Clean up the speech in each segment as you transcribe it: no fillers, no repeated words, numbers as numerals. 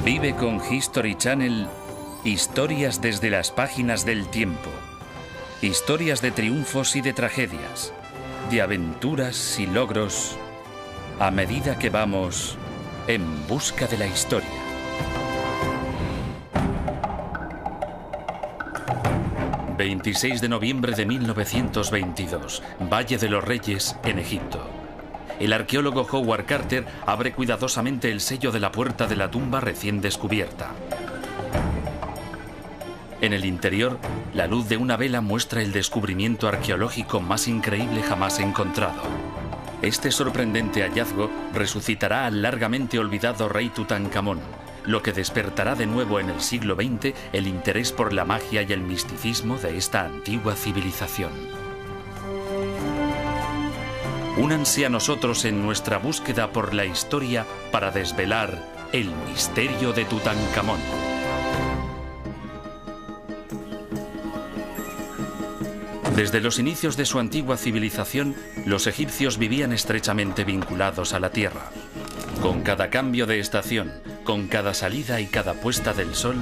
Vive con History Channel historias desde las páginas del tiempo. Historias de triunfos y de tragedias, de aventuras y logros, a medida que vamos en busca de la historia. ...26 de noviembre de 1922... Valle de los Reyes, en Egipto. El arqueólogo Howard Carter abre cuidadosamente el sello de la puerta de la tumba recién descubierta. En el interior, la luz de una vela muestra el descubrimiento arqueológico más increíble jamás encontrado. Este sorprendente hallazgo resucitará al largamente olvidado rey Tutankamón, lo que despertará de nuevo en el siglo XX el interés por la magia y el misticismo de esta antigua civilización. Únanse a nosotros en nuestra búsqueda por la historia para desvelar el misterio de Tutankamón. Desde los inicios de su antigua civilización, los egipcios vivían estrechamente vinculados a la tierra. Con cada cambio de estación, con cada salida y cada puesta del sol,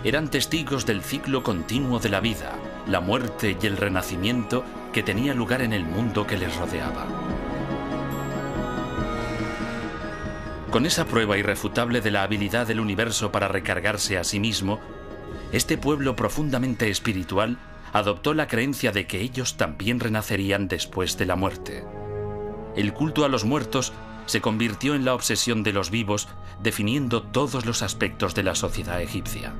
eran testigos del ciclo continuo de la vida, la muerte y el renacimiento que tenía lugar en el mundo que les rodeaba. Con esa prueba irrefutable de la habilidad del universo para recargarse a sí mismo, este pueblo profundamente espiritual adoptó la creencia de que ellos también renacerían después de la muerte. El culto a los muertos se convirtió en la obsesión de los vivos, definiendo todos los aspectos de la sociedad egipcia.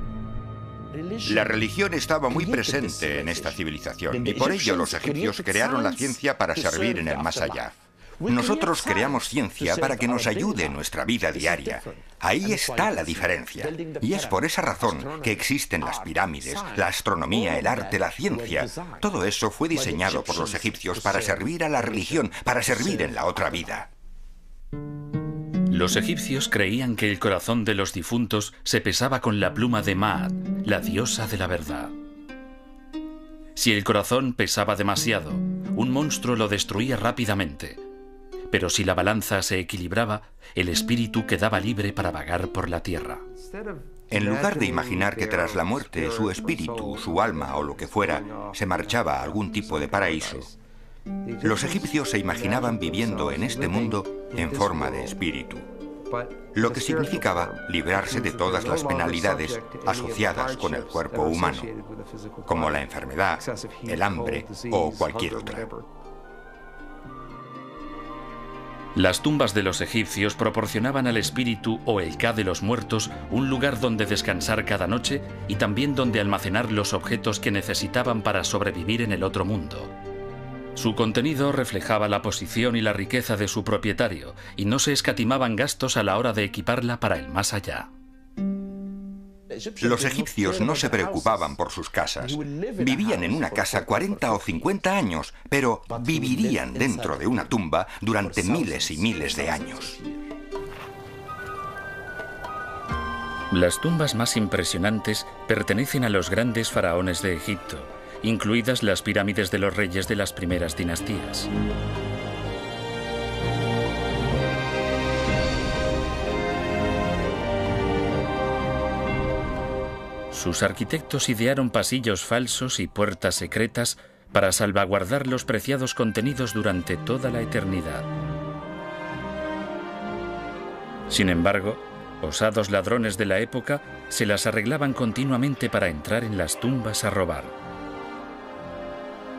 La religión estaba muy presente en esta civilización y por ello los egipcios crearon la ciencia para servir en el más allá. Nosotros creamos ciencia para que nos ayude en nuestra vida diaria. Ahí está la diferencia. Y es por esa razón que existen las pirámides, la astronomía, el arte, la ciencia. Todo eso fue diseñado por los egipcios para servir a la religión, para servir en la otra vida. Los egipcios creían que el corazón de los difuntos se pesaba con la pluma de Maat, la diosa de la verdad. Si el corazón pesaba demasiado, un monstruo lo destruía rápidamente. Pero si la balanza se equilibraba, el espíritu quedaba libre para vagar por la tierra. En lugar de imaginar que tras la muerte su espíritu, su alma o lo que fuera se marchaba a algún tipo de paraíso, los egipcios se imaginaban viviendo en este mundo en forma de espíritu, lo que significaba librarse de todas las penalidades asociadas con el cuerpo humano, como la enfermedad, el hambre o cualquier otra. Las tumbas de los egipcios proporcionaban al espíritu o el Ka de los muertos un lugar donde descansar cada noche y también donde almacenar los objetos que necesitaban para sobrevivir en el otro mundo. Su contenido reflejaba la posición y la riqueza de su propietario y no se escatimaban gastos a la hora de equiparla para el más allá. Los egipcios no se preocupaban por sus casas. Vivían en una casa 40 o 50 años, pero vivirían dentro de una tumba durante miles y miles de años. Las tumbas más impresionantes pertenecen a los grandes faraones de Egipto, incluidas las pirámides de los reyes de las primeras dinastías. Sus arquitectos idearon pasillos falsos y puertas secretas para salvaguardar los preciados contenidos durante toda la eternidad. Sin embargo, osados ladrones de la época se las arreglaban continuamente para entrar en las tumbas a robar.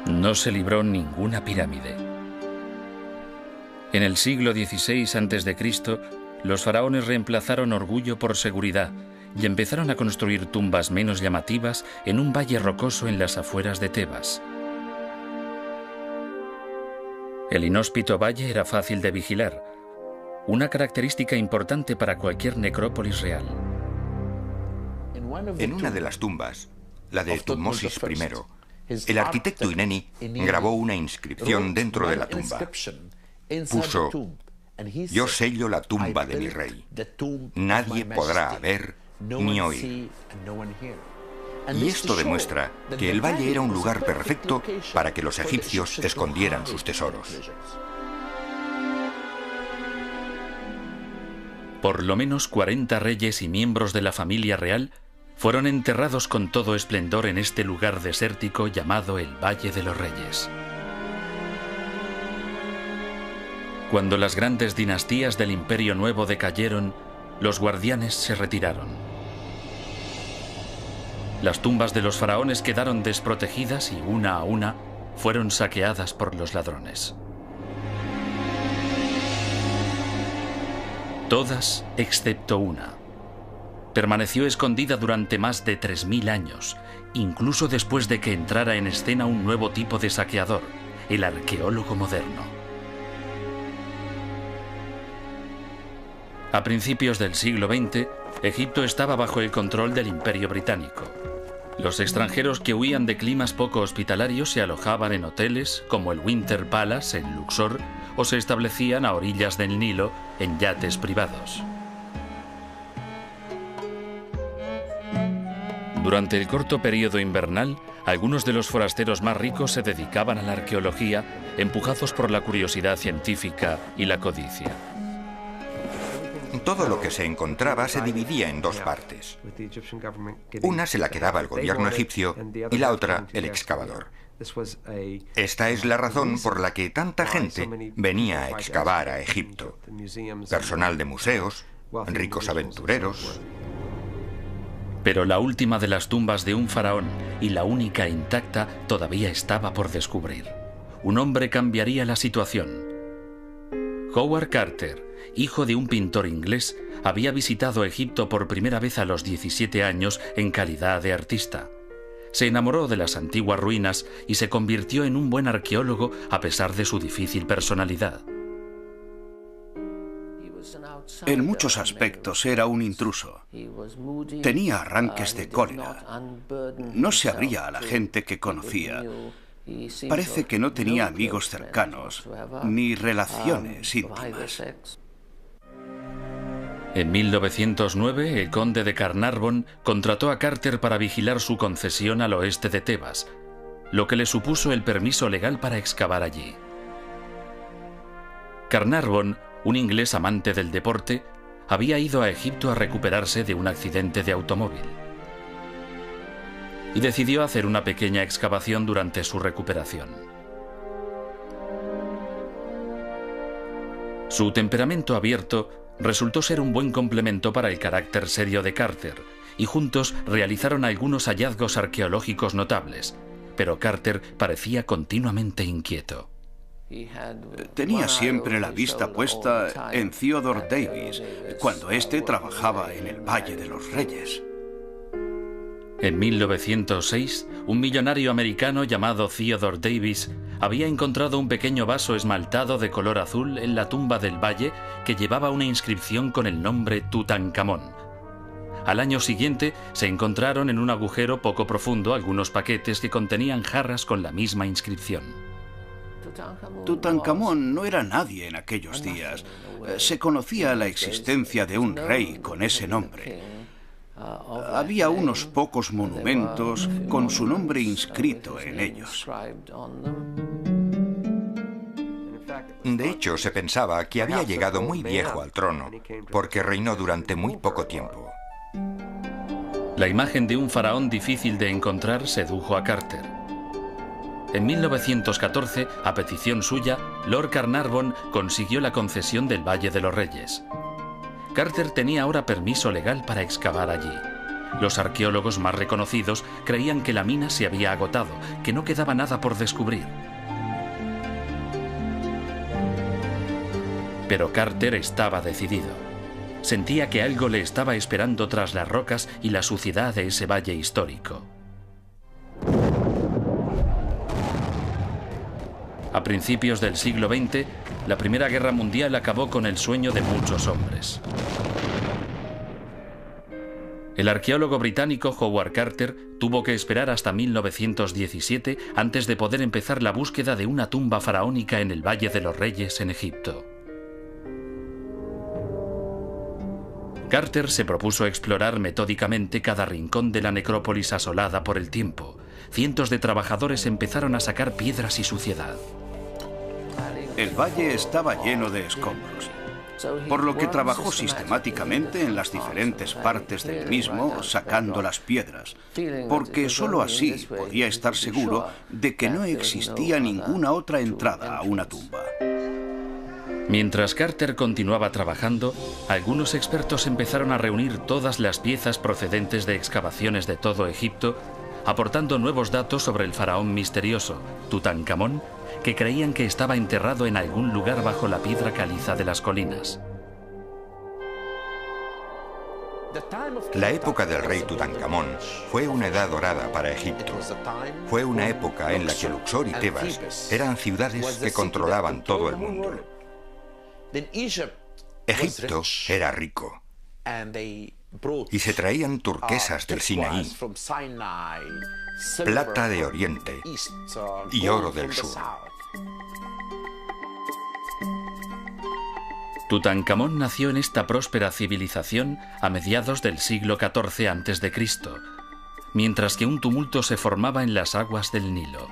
No se libró ninguna pirámide. En el siglo XVI a.C., los faraones reemplazaron orgullo por seguridad y empezaron a construir tumbas menos llamativas en un valle rocoso en las afueras de Tebas. El inhóspito valle era fácil de vigilar, una característica importante para cualquier necrópolis real. En una de las tumbas, la de Tutmosis I, el arquitecto Ineni grabó una inscripción dentro de la tumba. Puso: "Yo sello la tumba de mi rey. Nadie podrá ver ni oír". Y esto demuestra que el valle era un lugar perfecto para que los egipcios escondieran sus tesoros. Por lo menos 40 reyes y miembros de la familia real fueron enterrados con todo esplendor en este lugar desértico llamado el Valle de los Reyes. Cuando las grandes dinastías del Imperio Nuevo decayeron, los guardianes se retiraron. Las tumbas de los faraones quedaron desprotegidas y una a una fueron saqueadas por los ladrones. Todas excepto una. Permaneció escondida durante más de 3000 años, incluso después de que entrara en escena un nuevo tipo de saqueador, el arqueólogo moderno. A principios del siglo XX, Egipto estaba bajo el control del Imperio Británico. Los extranjeros que huían de climas poco hospitalarios se alojaban en hoteles como el Winter Palace en Luxor o se establecían a orillas del Nilo en yates privados. Durante el corto periodo invernal, algunos de los forasteros más ricos se dedicaban a la arqueología, empujados por la curiosidad científica y la codicia. Todo lo que se encontraba se dividía en dos partes. Una se la quedaba el gobierno egipcio y la otra el excavador. Esta es la razón por la que tanta gente venía a excavar a Egipto. Personal de museos, ricos aventureros. Pero la última de las tumbas de un faraón y la única intacta todavía estaba por descubrir. Un hombre cambiaría la situación. Howard Carter, hijo de un pintor inglés, había visitado Egipto por primera vez a los 17 años en calidad de artista. Se enamoró de las antiguas ruinas y se convirtió en un buen arqueólogo a pesar de su difícil personalidad. En muchos aspectos era un intruso. Tenía arranques de cólera. No se abría a la gente que conocía. Parece que no tenía amigos cercanos, ni relaciones íntimas. En 1909, el conde de Carnarvon contrató a Carter para vigilar su concesión al oeste de Tebas, lo que le supuso el permiso legal para excavar allí. Carnarvon, un inglés amante del deporte, había ido a Egipto a recuperarse de un accidente de automóvil y decidió hacer una pequeña excavación durante su recuperación. Su temperamento abierto resultó ser un buen complemento para el carácter serio de Carter, y juntos realizaron algunos hallazgos arqueológicos notables, pero Carter parecía continuamente inquieto. Tenía siempre la vista puesta en Theodore Davis, cuando éste trabajaba en el Valle de los Reyes. En 1906, un millonario americano llamado Theodore Davis había encontrado un pequeño vaso esmaltado de color azul en la tumba del valle que llevaba una inscripción con el nombre Tutankamón. Al año siguiente se encontraron en un agujero poco profundo algunos paquetes que contenían jarras con la misma inscripción. Tutankamón no era nadie en aquellos días. Se conocía la existencia de un rey con ese nombre. Había unos pocos monumentos con su nombre inscrito en ellos. De hecho, se pensaba que había llegado muy viejo al trono, porque reinó durante muy poco tiempo. La imagen de un faraón difícil de encontrar sedujo a Carter. En 1914, a petición suya, Lord Carnarvon consiguió la concesión del Valle de los Reyes. Carter tenía ahora permiso legal para excavar allí. Los arqueólogos más reconocidos creían que la mina se había agotado, que no quedaba nada por descubrir. Pero Carter estaba decidido. Sentía que algo le estaba esperando tras las rocas y la suciedad de ese valle histórico. A principios del siglo XX, la Primera Guerra Mundial acabó con el sueño de muchos hombres. El arqueólogo británico Howard Carter tuvo que esperar hasta 1917 antes de poder empezar la búsqueda de una tumba faraónica en el Valle de los Reyes en Egipto. Carter se propuso explorar metódicamente cada rincón de la necrópolis asolada por el tiempo. Cientos de trabajadores empezaron a sacar piedras y suciedad. El valle estaba lleno de escombros. por lo que trabajó sistemáticamente en las diferentes partes del mismo, sacando las piedras, porque solo así podía estar seguro de que no existía ninguna otra entrada a una tumba. Mientras Carter continuaba trabajando, algunos expertos empezaron a reunir todas las piezas procedentes de excavaciones de todo Egipto, aportando nuevos datos sobre el faraón misterioso, Tutankamón, que creían que estaba enterrado en algún lugar bajo la piedra caliza de las colinas. La época del rey Tutankamón fue una edad dorada para Egipto. Fue una época en la que Luxor y Tebas eran ciudades que controlaban todo el mundo. Egipto era rico y se traían turquesas del Sinaí, plata de Oriente y oro del sur. Tutankamón nació en esta próspera civilización a mediados del siglo XIV a.C., mientras que un tumulto se formaba en las aguas del Nilo.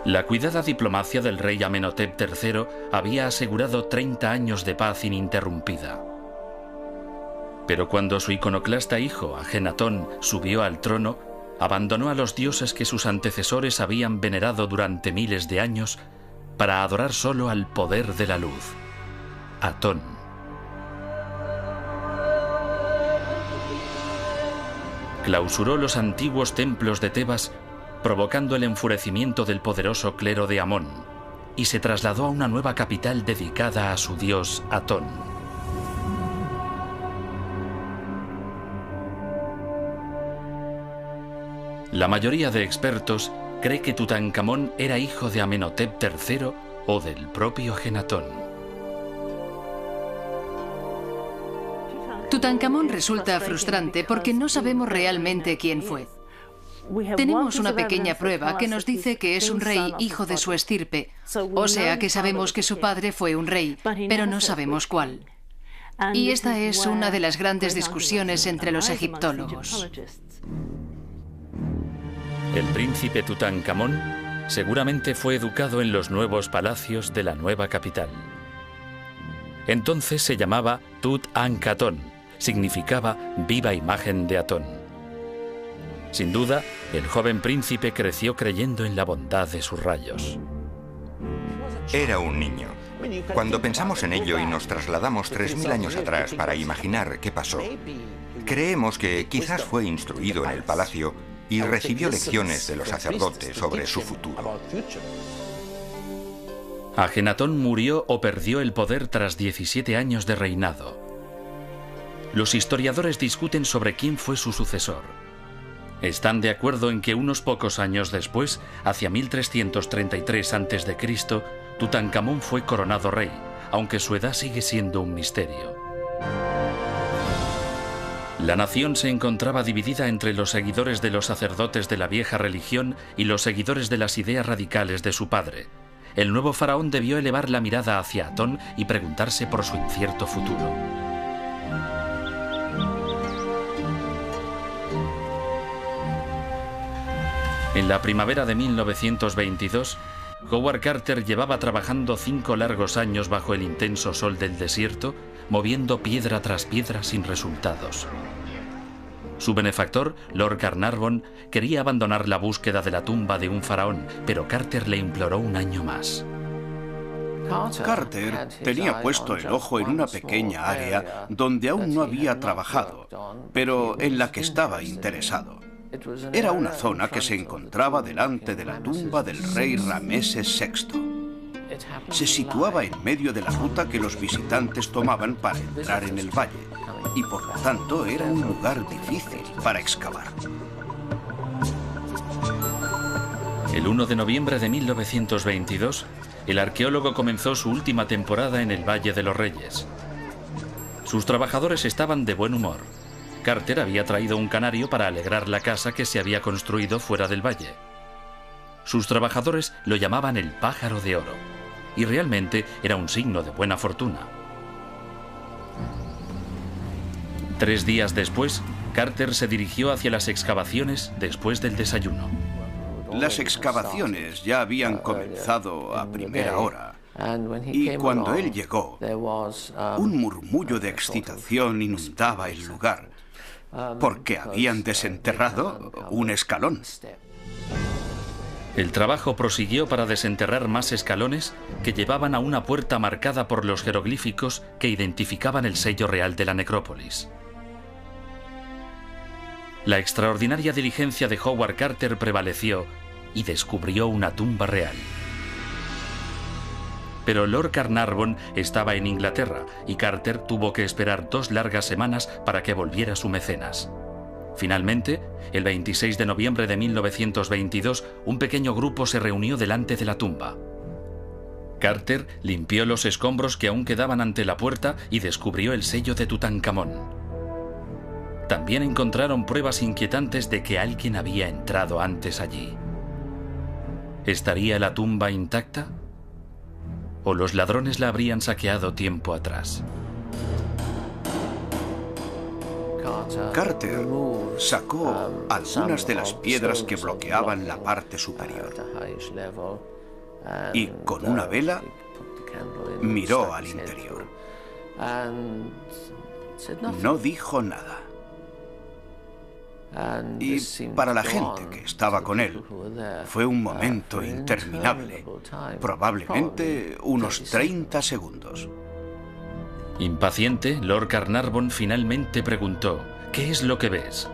La cuidada diplomacia del rey Amenhotep III había asegurado 30 años de paz ininterrumpida. Pero cuando su iconoclasta hijo, Ajenatón, subió al trono, abandonó a los dioses que sus antecesores habían venerado durante miles de años para adorar solo al poder de la luz, Atón. Clausuró los antiguos templos de Tebas, provocando el enfurecimiento del poderoso clero de Amón, y se trasladó a una nueva capital dedicada a su dios Atón. La mayoría de expertos cree que Tutankamón era hijo de Amenhotep III o del propio Ajenatón. Tutankamón resulta frustrante porque no sabemos realmente quién fue. Tenemos una pequeña prueba que nos dice que es un rey hijo de su estirpe, o sea que sabemos que su padre fue un rey, pero no sabemos cuál. Y esta es una de las grandes discusiones entre los egiptólogos. El príncipe Tutankamón seguramente fue educado en los nuevos palacios de la nueva capital. Entonces se llamaba Tut-Ankatón, significaba viva imagen de Atón. Sin duda, el joven príncipe creció creyendo en la bondad de sus rayos. Era un niño. Cuando pensamos en ello y nos trasladamos 3000 años atrás para imaginar qué pasó, creemos que quizás fue instruido en el palacio y recibió lecciones de los sacerdotes sobre su futuro. Ajenatón murió o perdió el poder tras 17 años de reinado. Los historiadores discuten sobre quién fue su sucesor. Están de acuerdo en que unos pocos años después, hacia 1333 a.C., Tutankamón fue coronado rey, aunque su edad sigue siendo un misterio. La nación se encontraba dividida entre los seguidores de los sacerdotes de la vieja religión y los seguidores de las ideas radicales de su padre. El nuevo faraón debió elevar la mirada hacia Atón y preguntarse por su incierto futuro. En la primavera de 1922, Howard Carter llevaba trabajando 5 largos años bajo el intenso sol del desierto, moviendo piedra tras piedra sin resultados. Su benefactor, Lord Carnarvon, quería abandonar la búsqueda de la tumba de un faraón, pero Carter le imploró un año más. Carter tenía puesto el ojo en una pequeña área donde aún no había trabajado, pero en la que estaba interesado. Era una zona que se encontraba delante de la tumba del rey Rameses VI. Se situaba en medio de la ruta que los visitantes tomaban para entrar en el valle, y por lo tanto era un lugar difícil para excavar. El 1 de noviembre de 1922, el arqueólogo comenzó su última temporada en el Valle de los Reyes. Sus trabajadores estaban de buen humor. Carter había traído un canario para alegrar la casa que se había construido fuera del valle. Sus trabajadores lo llamaban el pájaro de oro, y realmente era un signo de buena fortuna. 3 días después, Carter se dirigió hacia las excavaciones después del desayuno. Las excavaciones ya habían comenzado a primera hora. Y cuando él llegó, un murmullo de excitación inundaba el lugar, porque habían desenterrado un escalón. El trabajo prosiguió para desenterrar más escalones que llevaban a una puerta marcada por los jeroglíficos que identificaban el sello real de la necrópolis. La extraordinaria diligencia de Howard Carter prevaleció y descubrió una tumba real. Pero Lord Carnarvon estaba en Inglaterra y Carter tuvo que esperar 2 largas semanas para que volviera su mecenas. Finalmente, el 26 de noviembre de 1922, un pequeño grupo se reunió delante de la tumba. Carter limpió los escombros que aún quedaban ante la puerta y descubrió el sello de Tutankamón. También encontraron pruebas inquietantes de que alguien había entrado antes allí. ¿Estaría la tumba intacta? ¿O los ladrones la habrían saqueado tiempo atrás? Carter sacó algunas de las piedras que bloqueaban la parte superior y con una vela miró al interior. No dijo nada. Y para la gente que estaba con él, fue un momento interminable, probablemente unos 30 segundos. Impaciente, Lord Carnarvon finalmente preguntó: ¿qué es lo que ves?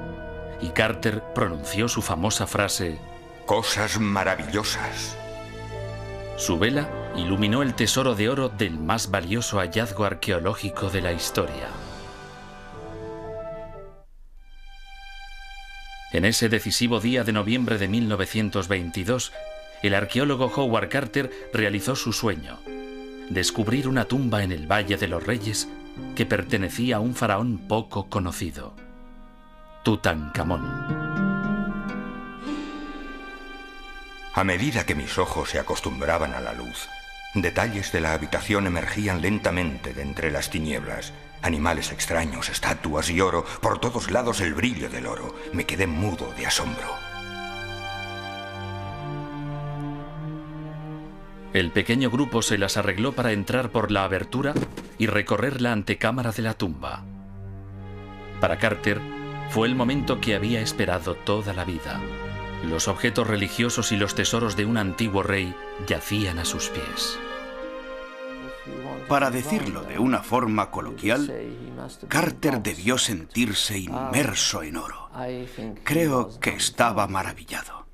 Y Carter pronunció su famosa frase: cosas maravillosas. Su vela iluminó el tesoro de oro del más valioso hallazgo arqueológico de la historia. En ese decisivo día de noviembre de 1922, el arqueólogo Howard Carter realizó su sueño: descubrir una tumba en el Valle de los Reyes que pertenecía a un faraón poco conocido, Tutankamón. A medida que mis ojos se acostumbraban a la luz, detalles de la habitación emergían lentamente de entre las tinieblas. Animales extraños, estatuas y oro, por todos lados el brillo del oro. Me quedé mudo de asombro. El pequeño grupo se las arregló para entrar por la abertura y recorrer la antecámara de la tumba. Para Carter, fue el momento que había esperado toda la vida. Los objetos religiosos y los tesoros de un antiguo rey yacían a sus pies. Para decirlo de una forma coloquial, Carter debió sentirse inmerso en oro. Creo que estaba maravillado.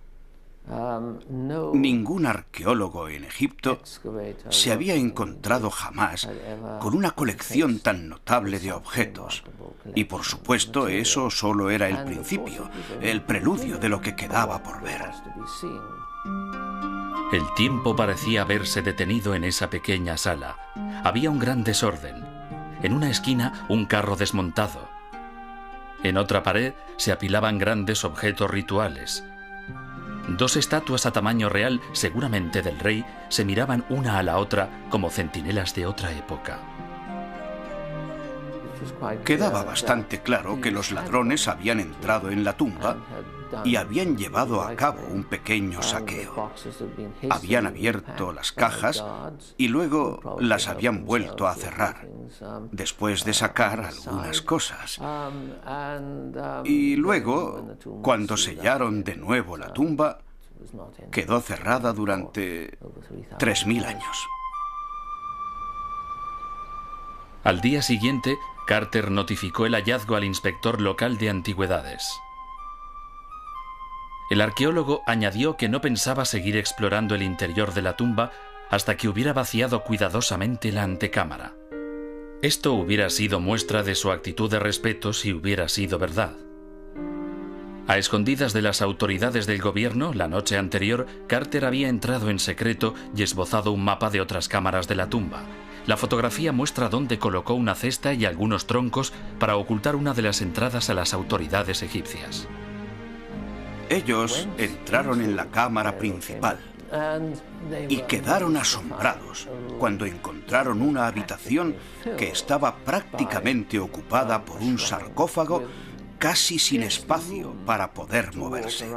Ningún arqueólogo en Egipto se había encontrado jamás con una colección tan notable de objetos. Y por supuesto, eso solo era el principio, el preludio de lo que quedaba por ver. El tiempo parecía haberse detenido en esa pequeña sala. Había un gran desorden. En una esquina, un carro desmontado. En otra pared se apilaban grandes objetos rituales. 2 estatuas a tamaño real, seguramente del rey, se miraban una a la otra como centinelas de otra época. Quedaba bastante claro que los ladrones habían entrado en la tumba y habían llevado a cabo un pequeño saqueo. Habían abierto las cajas y luego las habían vuelto a cerrar, después de sacar algunas cosas. Y luego, cuando sellaron de nuevo la tumba, quedó cerrada durante 3000 años. Al día siguiente, Carter notificó el hallazgo al inspector local de antigüedades. El arqueólogo añadió que no pensaba seguir explorando el interior de la tumba hasta que hubiera vaciado cuidadosamente la antecámara. Esto hubiera sido muestra de su actitud de respeto si hubiera sido verdad. A escondidas de las autoridades del gobierno, la noche anterior, Carter había entrado en secreto y esbozado un mapa de otras cámaras de la tumba. La fotografía muestra dónde colocó una cesta y algunos troncos para ocultar una de las entradas a las autoridades egipcias. Ellos entraron en la cámara principal y quedaron asombrados cuando encontraron una habitación que estaba prácticamente ocupada por un sarcófago casi sin espacio para poder moverse.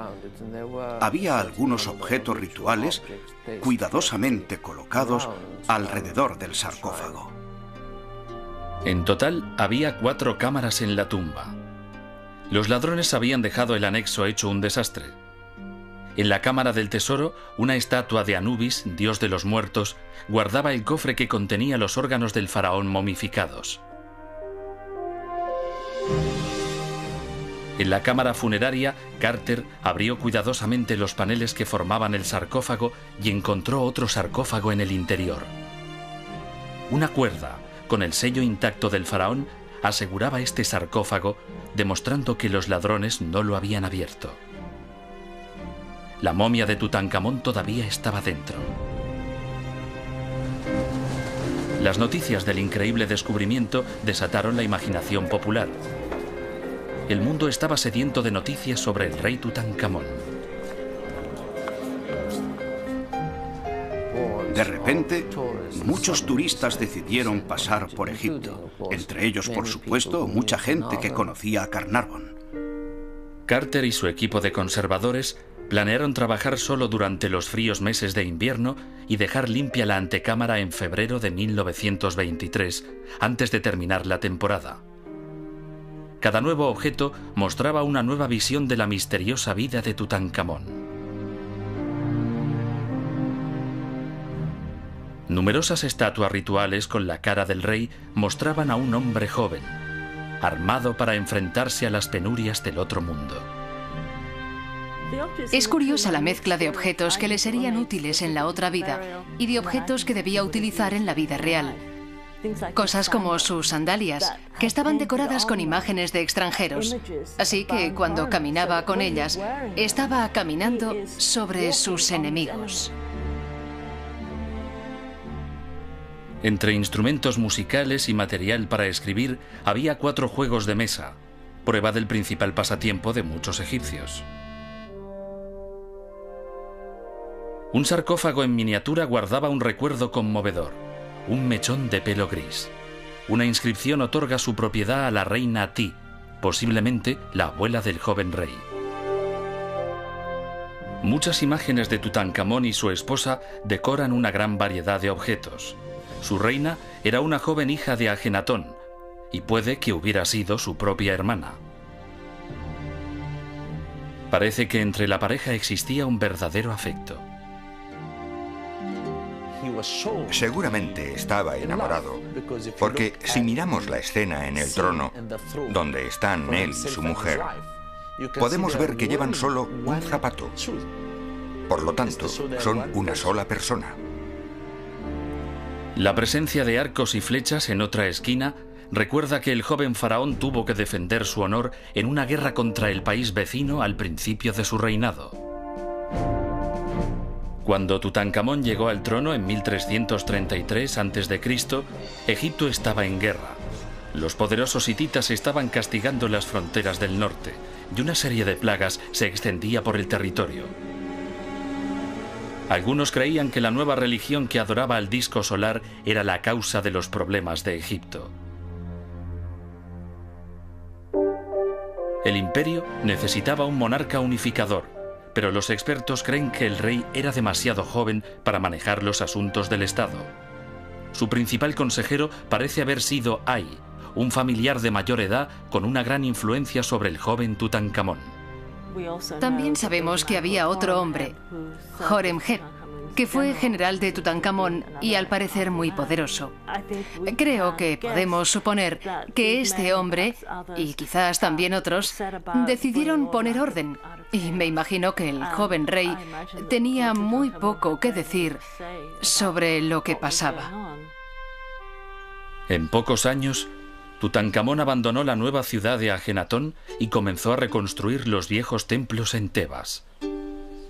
Había algunos objetos rituales cuidadosamente colocados alrededor del sarcófago. En total, había 4 cámaras en la tumba. Los ladrones habían dejado el anexo hecho un desastre. En la cámara del tesoro, una estatua de Anubis, dios de los muertos, guardaba el cofre que contenía los órganos del faraón momificados. En la cámara funeraria, Carter abrió cuidadosamente los paneles que formaban el sarcófago y encontró otro sarcófago en el interior. Una cuerda, con el sello intacto del faraón, aseguraba este sarcófago, demostrando que los ladrones no lo habían abierto. La momia de Tutankamón todavía estaba dentro. Las noticias del increíble descubrimiento desataron la imaginación popular. El mundo estaba sediento de noticias sobre el rey Tutankamón. De repente, muchos turistas decidieron pasar por Egipto. Entre ellos, por supuesto, mucha gente que conocía a Carnarvon. Carter y su equipo de conservadores planearon trabajar solo durante los fríos meses de invierno y dejar limpia la antecámara en febrero de 1923, antes de terminar la temporada. Cada nuevo objeto mostraba una nueva visión de la misteriosa vida de Tutankamón. Numerosas estatuas rituales con la cara del rey mostraban a un hombre joven, armado para enfrentarse a las penurias del otro mundo. Es curiosa la mezcla de objetos que le serían útiles en la otra vida y de objetos que debía utilizar en la vida real. Cosas como sus sandalias, que estaban decoradas con imágenes de extranjeros. Así que cuando caminaba con ellas, estaba caminando sobre sus enemigos. Entre instrumentos musicales y material para escribir, había 4 juegos de mesa, prueba del principal pasatiempo de muchos egipcios. Un sarcófago en miniatura guardaba un recuerdo conmovedor, un mechón de pelo gris. Una inscripción otorga su propiedad a la reina Ti, posiblemente la abuela del joven rey. Muchas imágenes de Tutankamón y su esposa decoran una gran variedad de objetos. Su reina era una joven hija de Ajenatón, y puede que hubiera sido su propia hermana. Parece que entre la pareja existía un verdadero afecto. Seguramente estaba enamorado, porque si miramos la escena en el trono, donde están él y su mujer, podemos ver que llevan solo un zapato. Por lo tanto, son una sola persona. La presencia de arcos y flechas en otra esquina recuerda que el joven faraón tuvo que defender su honor en una guerra contra el país vecino al principio de su reinado. Cuando Tutankamón llegó al trono en 1333 a.C., Egipto estaba en guerra. Los poderosos hititas estaban castigando las fronteras del norte y una serie de plagas se extendía por el territorio. Algunos creían que la nueva religión que adoraba al disco solar era la causa de los problemas de Egipto. El imperio necesitaba un monarca unificador, pero los expertos creen que el rey era demasiado joven para manejar los asuntos del Estado. Su principal consejero parece haber sido Ay, un familiar de mayor edad con una gran influencia sobre el joven Tutankamón. También sabemos que había otro hombre, Horemheb, que fue general de Tutankamón y al parecer muy poderoso. Creo que podemos suponer que este hombre, y quizás también otros, decidieron poner orden. Y me imagino que el joven rey tenía muy poco que decir sobre lo que pasaba. En pocos años, Tutankamón abandonó la nueva ciudad de Ajenatón y comenzó a reconstruir los viejos templos en Tebas.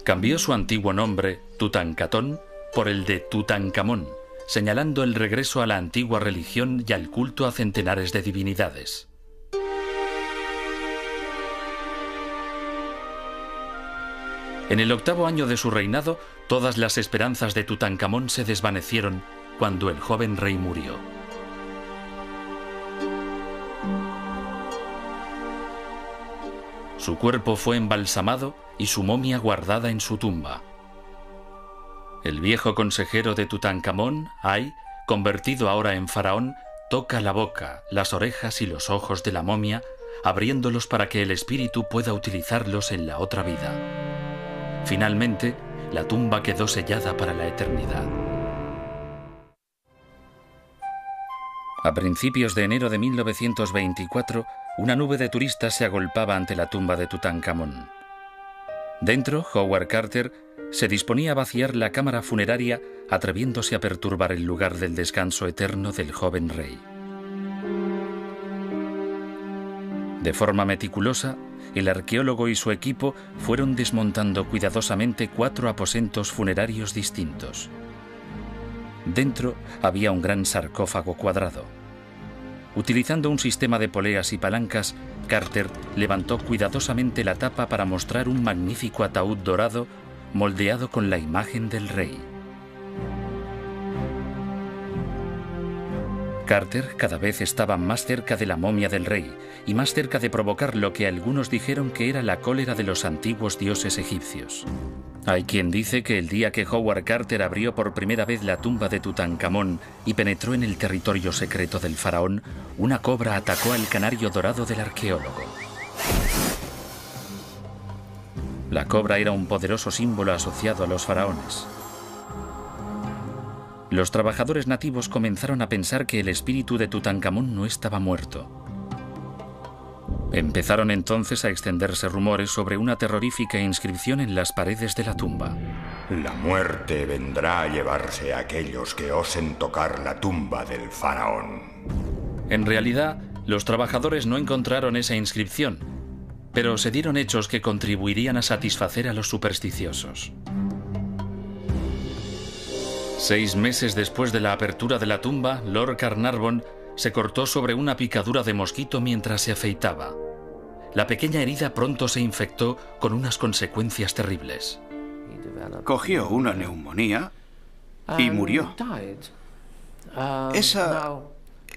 Cambió su antiguo nombre, Tutankatón, por el de Tutankamón, señalando el regreso a la antigua religión y al culto a centenares de divinidades. En el 8º año de su reinado, todas las esperanzas de Tutankamón se desvanecieron cuando el joven rey murió. Su cuerpo fue embalsamado y su momia guardada en su tumba. El viejo consejero de Tutankamón, Ay, convertido ahora en faraón, toca la boca, las orejas y los ojos de la momia, abriéndolos para que el espíritu pueda utilizarlos en la otra vida. Finalmente, la tumba quedó sellada para la eternidad. A principios de enero de 1924, una nube de turistas se agolpaba ante la tumba de Tutankamón. Dentro, Howard Carter se disponía a vaciar la cámara funeraria, atreviéndose a perturbar el lugar del descanso eterno del joven rey. De forma meticulosa, el arqueólogo y su equipo fueron desmontando cuidadosamente 4 aposentos funerarios distintos. Dentro había un gran sarcófago cuadrado. Utilizando un sistema de poleas y palancas, Carter levantó cuidadosamente la tapa para mostrar un magnífico ataúd dorado moldeado con la imagen del rey. Carter cada vez estaba más cerca de la momia del rey y más cerca de provocar lo que algunos dijeron que era la cólera de los antiguos dioses egipcios. Hay quien dice que el día que Howard Carter abrió por primera vez la tumba de Tutankamón y penetró en el territorio secreto del faraón, una cobra atacó al canario dorado del arqueólogo. La cobra era un poderoso símbolo asociado a los faraones. Los trabajadores nativos comenzaron a pensar que el espíritu de Tutankamón no estaba muerto. Empezaron entonces a extenderse rumores sobre una terrorífica inscripción en las paredes de la tumba. La muerte vendrá a llevarse a aquellos que osen tocar la tumba del faraón. En realidad, los trabajadores no encontraron esa inscripción, pero se dieron hechos que contribuirían a satisfacer a los supersticiosos. 6 meses después de la apertura de la tumba, Lord Carnarvon se cortó sobre una picadura de mosquito mientras se afeitaba. La pequeña herida pronto se infectó con unas consecuencias terribles. Cogió una neumonía y murió. Esa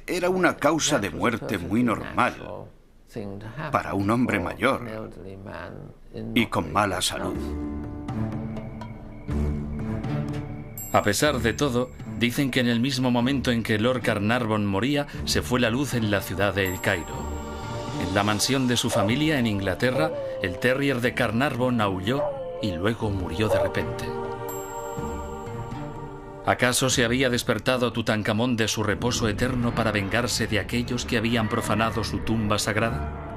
era una causa de muerte muy normal para un hombre mayor y con mala salud. A pesar de todo, dicen que en el mismo momento en que Lord Carnarvon moría, se fue la luz en la ciudad de El Cairo. En la mansión de su familia en Inglaterra, el terrier de Carnarvon aulló y luego murió de repente. ¿Acaso se había despertado Tutankamón de su reposo eterno para vengarse de aquellos que habían profanado su tumba sagrada?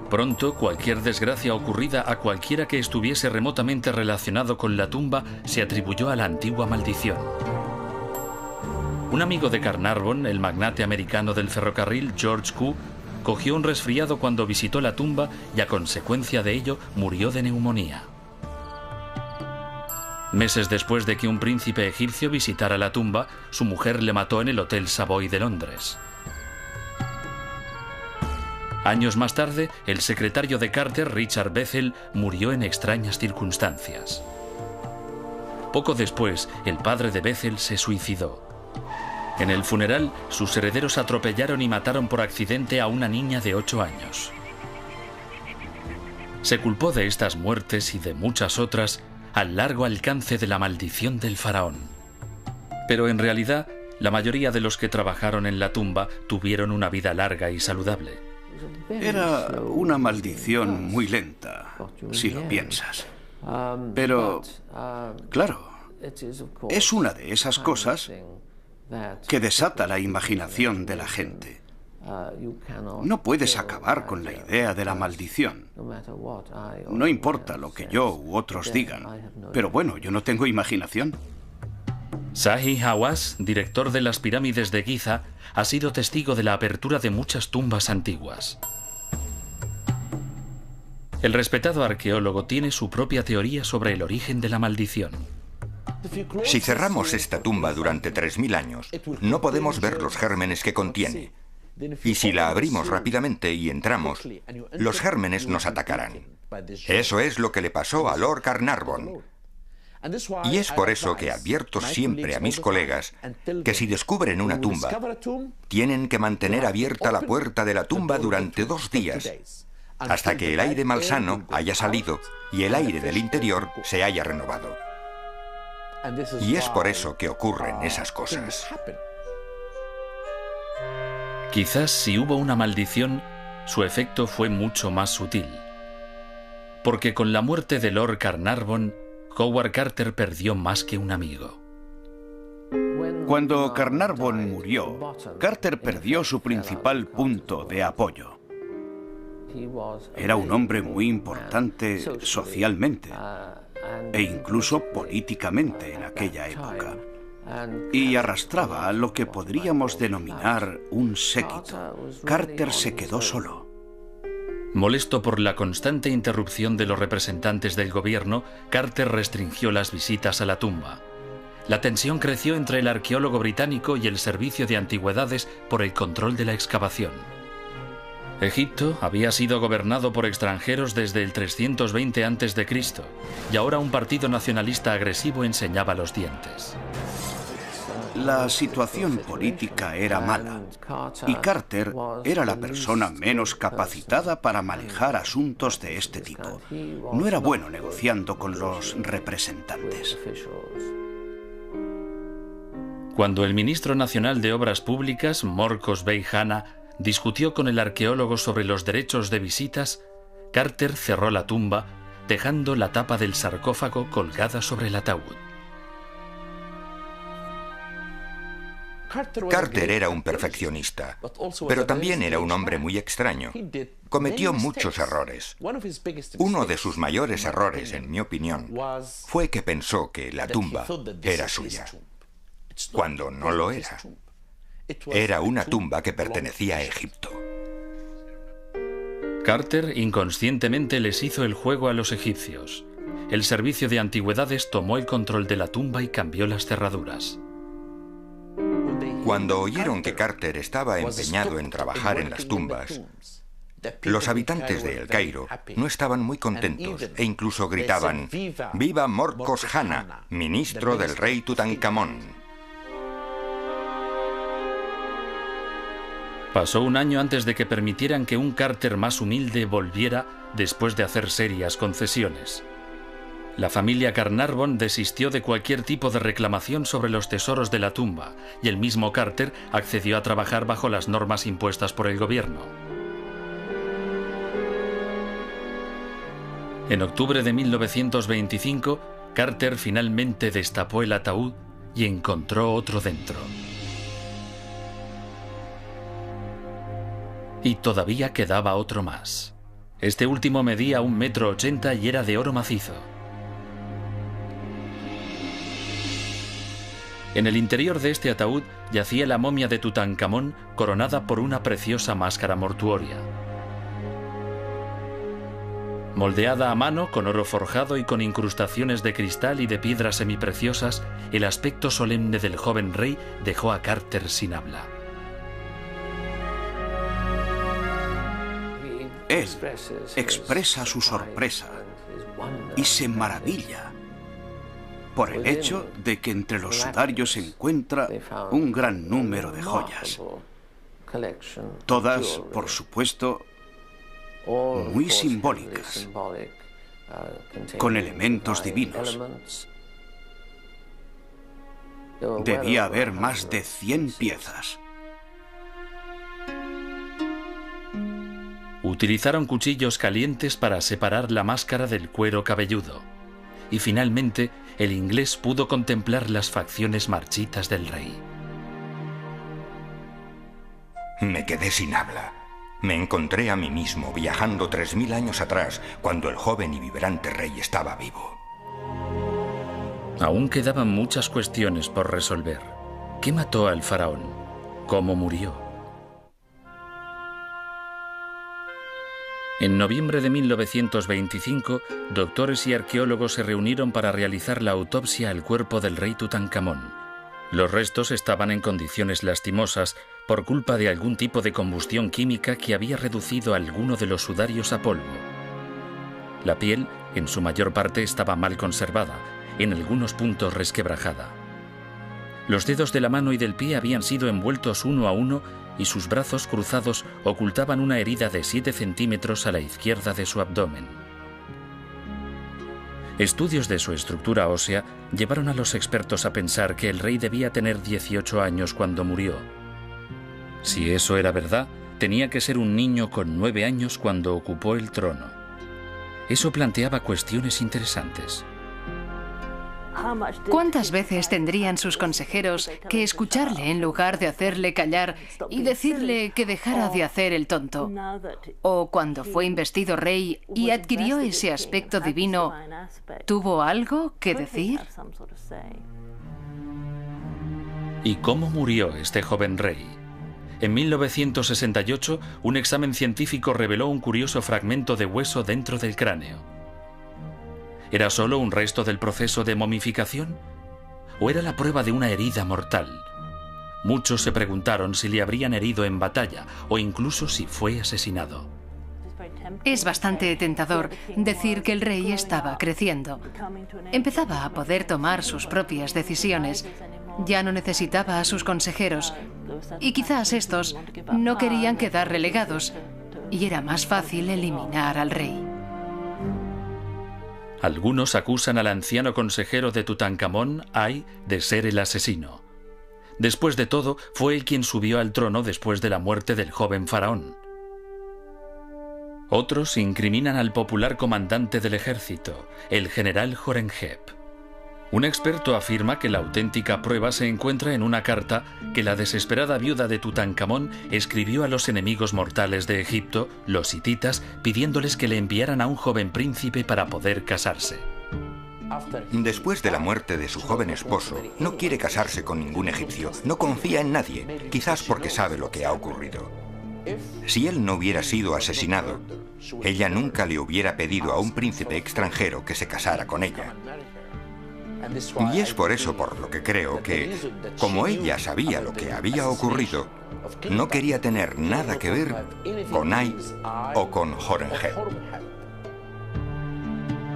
Pronto, cualquier desgracia ocurrida a cualquiera que estuviese remotamente relacionado con la tumba se atribuyó a la antigua maldición. Un amigo de Carnarvon, el magnate americano del ferrocarril George Q, cogió un resfriado cuando visitó la tumba y a consecuencia de ello murió de neumonía. Meses después de que un príncipe egipcio visitara la tumba, su mujer le mató en el Hotel Savoy de Londres. Años más tarde, el secretario de Carter, Richard Bethel, murió en extrañas circunstancias. Poco después, el padre de Bethel se suicidó. En el funeral, sus herederos atropellaron y mataron por accidente a una niña de 8 años. Se culpó de estas muertes y de muchas otras al largo alcance de la maldición del faraón. Pero en realidad, la mayoría de los que trabajaron en la tumba tuvieron una vida larga y saludable. Era una maldición muy lenta, si lo piensas. Pero, claro, es una de esas cosas que desata la imaginación de la gente. No puedes acabar con la idea de la maldición. No importa lo que yo u otros digan, pero bueno, yo no tengo imaginación. Zahi Hawass, director de las pirámides de Giza, ha sido testigo de la apertura de muchas tumbas antiguas. El respetado arqueólogo tiene su propia teoría sobre el origen de la maldición. Si cerramos esta tumba durante 3000 años, no podemos ver los gérmenes que contiene. Y si la abrimos rápidamente y entramos, los gérmenes nos atacarán. Eso es lo que le pasó a Lord Carnarvon. Y es por eso que advierto siempre a mis colegas que si descubren una tumba, tienen que mantener abierta la puerta de la tumba durante 2 días, hasta que el aire malsano haya salido y el aire del interior se haya renovado. Y es por eso que ocurren esas cosas. Quizás si hubo una maldición, su efecto fue mucho más sutil. Porque con la muerte de Lord Carnarvon, Howard Carter perdió más que un amigo. Cuando Carnarvon murió, Carter perdió su principal punto de apoyo. Era un hombre muy importante socialmente e incluso políticamente en aquella época, y arrastraba a lo que podríamos denominar un séquito. Carter se quedó solo. Molesto por la constante interrupción de los representantes del gobierno, Carter restringió las visitas a la tumba. La tensión creció entre el arqueólogo británico y el servicio de antigüedades por el control de la excavación. Egipto había sido gobernado por extranjeros desde el 320 a.C. y ahora un partido nacionalista agresivo enseñaba los dientes. La situación política era mala y Carter era la persona menos capacitada para manejar asuntos de este tipo. No era bueno negociando con los representantes. Cuando el ministro nacional de Obras Públicas, Morcos Bey Hanna, discutió con el arqueólogo sobre los derechos de visitas, Carter cerró la tumba, dejando la tapa del sarcófago colgada sobre el ataúd. Carter era un perfeccionista, pero también era un hombre muy extraño. Cometió muchos errores. Uno de sus mayores errores, en mi opinión, fue que pensó que la tumba era suya, cuando no lo era. Era una tumba que pertenecía a Egipto. Carter inconscientemente les hizo el juego a los egipcios. El servicio de antigüedades tomó el control de la tumba y cambió las cerraduras. Cuando oyeron que Carter estaba empeñado en trabajar en las tumbas, los habitantes de El Cairo no estaban muy contentos e incluso gritaban: «¡Viva Morcos Hanna, ministro del rey Tutankamón!». Pasó un año antes de que permitieran que un Carter más humilde volviera después de hacer serias concesiones. La familia Carnarvon desistió de cualquier tipo de reclamación sobre los tesoros de la tumba y el mismo Carter accedió a trabajar bajo las normas impuestas por el gobierno. En octubre de 1925, Carter finalmente destapó el ataúd y encontró otro dentro. Y todavía quedaba otro más. Este último medía 1,80 m y era de oro macizo. En el interior de este ataúd yacía la momia de Tutankamón coronada por una preciosa máscara mortuoria. Moldeada a mano con oro forjado y con incrustaciones de cristal y de piedras semipreciosas, el aspecto solemne del joven rey dejó a Carter sin habla. Él expresa su sorpresa y se maravilla por el hecho de que entre los sudarios se encuentra un gran número de joyas. Todas, por supuesto, muy simbólicas, con elementos divinos. Debía haber más de 100 piezas. Utilizaron cuchillos calientes para separar la máscara del cuero cabelludo. Y finalmente, el inglés pudo contemplar las facciones marchitas del rey. Me quedé sin habla. Me encontré a mí mismo viajando 3000 años atrás, cuando el joven y vibrante rey estaba vivo. Aún quedaban muchas cuestiones por resolver. ¿Qué mató al faraón? ¿Cómo murió? En noviembre de 1925, doctores y arqueólogos se reunieron para realizar la autopsia al cuerpo del rey Tutankamón. Los restos estaban en condiciones lastimosas por culpa de algún tipo de combustión química que había reducido alguno de los sudarios a polvo. La piel, en su mayor parte, estaba mal conservada, en algunos puntos resquebrajada. Los dedos de la mano y del pie habían sido envueltos uno a uno y sus brazos cruzados ocultaban una herida de 7 centímetros a la izquierda de su abdomen. Estudios de su estructura ósea llevaron a los expertos a pensar que el rey debía tener 18 años cuando murió. Si eso era verdad, tenía que ser un niño con 9 años cuando ocupó el trono. Eso planteaba cuestiones interesantes. ¿Cuántas veces tendrían sus consejeros que escucharle en lugar de hacerle callar y decirle que dejara de hacer el tonto? O cuando fue investido rey y adquirió ese aspecto divino, ¿tuvo algo que decir? ¿Y cómo murió este joven rey? En 1968, un examen científico reveló un curioso fragmento de hueso dentro del cráneo. ¿Era solo un resto del proceso de momificación? ¿O era la prueba de una herida mortal? Muchos se preguntaron si le habrían herido en batalla o incluso si fue asesinado. Es bastante tentador decir que el rey estaba creciendo. Empezaba a poder tomar sus propias decisiones. Ya no necesitaba a sus consejeros. Y quizás estos no querían quedar relegados. Y era más fácil eliminar al rey. Algunos acusan al anciano consejero de Tutankamón, Ay, de ser el asesino. Después de todo, fue él quien subió al trono después de la muerte del joven faraón. Otros incriminan al popular comandante del ejército, el general Horemheb. Un experto afirma que la auténtica prueba se encuentra en una carta que la desesperada viuda de Tutankamón escribió a los enemigos mortales de Egipto, los hititas, pidiéndoles que le enviaran a un joven príncipe para poder casarse. Después de la muerte de su joven esposo, no quiere casarse con ningún egipcio, no confía en nadie, quizás porque sabe lo que ha ocurrido. Si él no hubiera sido asesinado, ella nunca le hubiera pedido a un príncipe extranjero que se casara con ella. Y es por eso por lo que creo que, como ella sabía lo que había ocurrido, no quería tener nada que ver con Ay o con Horemheb.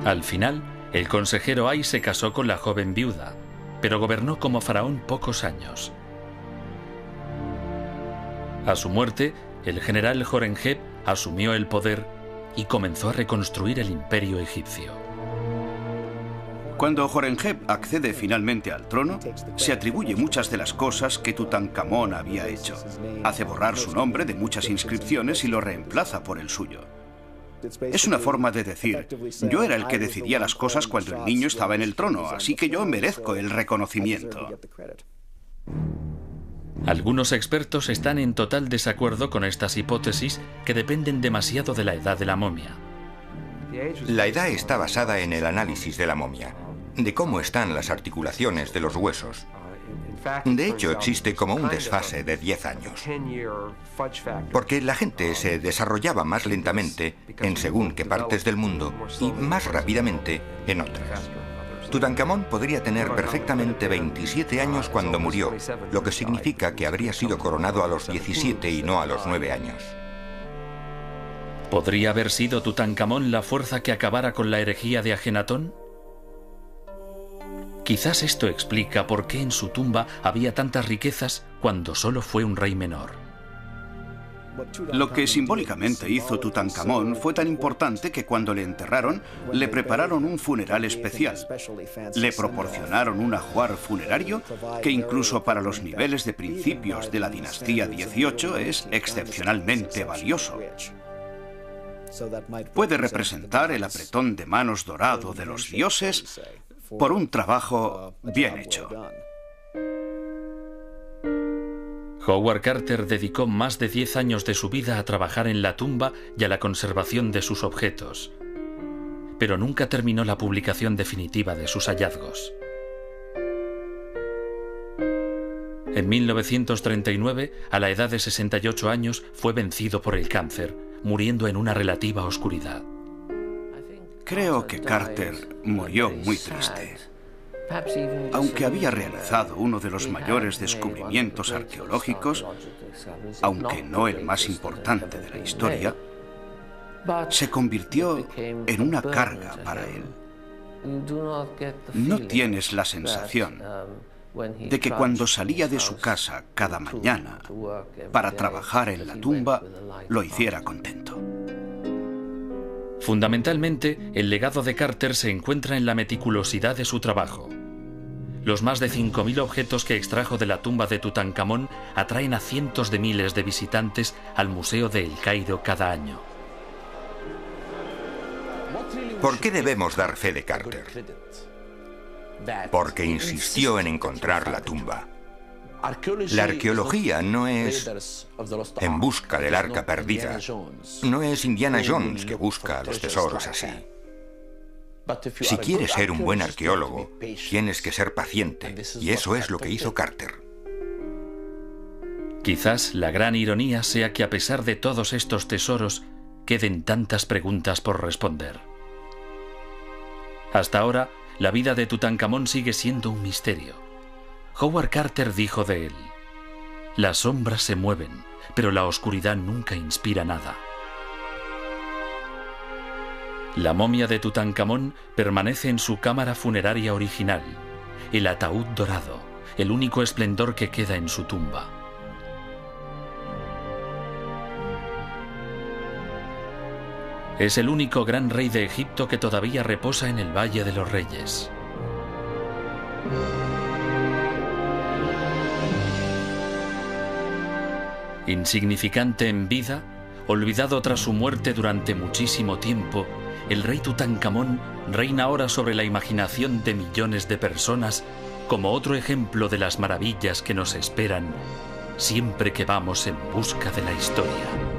Al final, el consejero Ay se casó con la joven viuda, pero gobernó como faraón pocos años. A su muerte, el general Horemheb asumió el poder y comenzó a reconstruir el imperio egipcio. Cuando Horemheb accede finalmente al trono, se atribuye muchas de las cosas que Tutankamón había hecho. Hace borrar su nombre de muchas inscripciones y lo reemplaza por el suyo. Es una forma de decir, yo era el que decidía las cosas cuando el niño estaba en el trono, así que yo merezco el reconocimiento. Algunos expertos están en total desacuerdo con estas hipótesis que dependen demasiado de la edad de la momia. La edad está basada en el análisis de la momia, de cómo están las articulaciones de los huesos. De hecho, existe como un desfase de 10 años, porque la gente se desarrollaba más lentamente en según qué partes del mundo y más rápidamente en otras. Tutankamón podría tener perfectamente 27 años cuando murió, lo que significa que habría sido coronado a los 17 y no a los 9 años. ¿Podría haber sido Tutankamón la fuerza que acabara con la herejía de Ajenatón? Quizás esto explica por qué en su tumba había tantas riquezas cuando solo fue un rey menor. Lo que simbólicamente hizo Tutankamón fue tan importante que cuando le enterraron, le prepararon un funeral especial. Le proporcionaron un ajuar funerario que incluso para los niveles de principios de la dinastía XVIII es excepcionalmente valioso. Puede representar el apretón de manos dorado de los dioses por un trabajo bien hecho. Howard Carter dedicó más de 10 años de su vida a trabajar en la tumba y a la conservación de sus objetos, pero nunca terminó la publicación definitiva de sus hallazgos. En 1939, a la edad de 68 años, fue vencido por el cáncer, muriendo en una relativa oscuridad. Creo que Carter murió muy triste. Aunque había realizado uno de los mayores descubrimientos arqueológicos, aunque no el más importante de la historia, se convirtió en una carga para él. No tienes la sensación de que cuando salía de su casa cada mañana para trabajar en la tumba, lo hiciera contento. Fundamentalmente, el legado de Carter se encuentra en la meticulosidad de su trabajo. Los más de 5.000 objetos que extrajo de la tumba de Tutankamón atraen a cientos de miles de visitantes al Museo de El Cairo cada año. ¿Por qué debemos dar fe de Carter? Porque insistió en encontrar la tumba. La arqueología no es en busca del arca perdida. No es Indiana Jones que busca los tesoros así. Si quieres ser un buen arqueólogo, tienes que ser paciente, y eso es lo que hizo Carter. Quizás la gran ironía sea que a pesar de todos estos tesoros, queden tantas preguntas por responder. Hasta ahora, la vida de Tutankamón sigue siendo un misterio. Howard Carter dijo de él: las sombras se mueven, pero la oscuridad nunca inspira nada. La momia de Tutankamón permanece en su cámara funeraria original, el ataúd dorado, el único esplendor que queda en su tumba. Es el único gran rey de Egipto que todavía reposa en el Valle de los Reyes. Insignificante en vida, olvidado tras su muerte durante muchísimo tiempo, el rey Tutankamón reina ahora sobre la imaginación de millones de personas como otro ejemplo de las maravillas que nos esperan siempre que vamos en busca de la historia.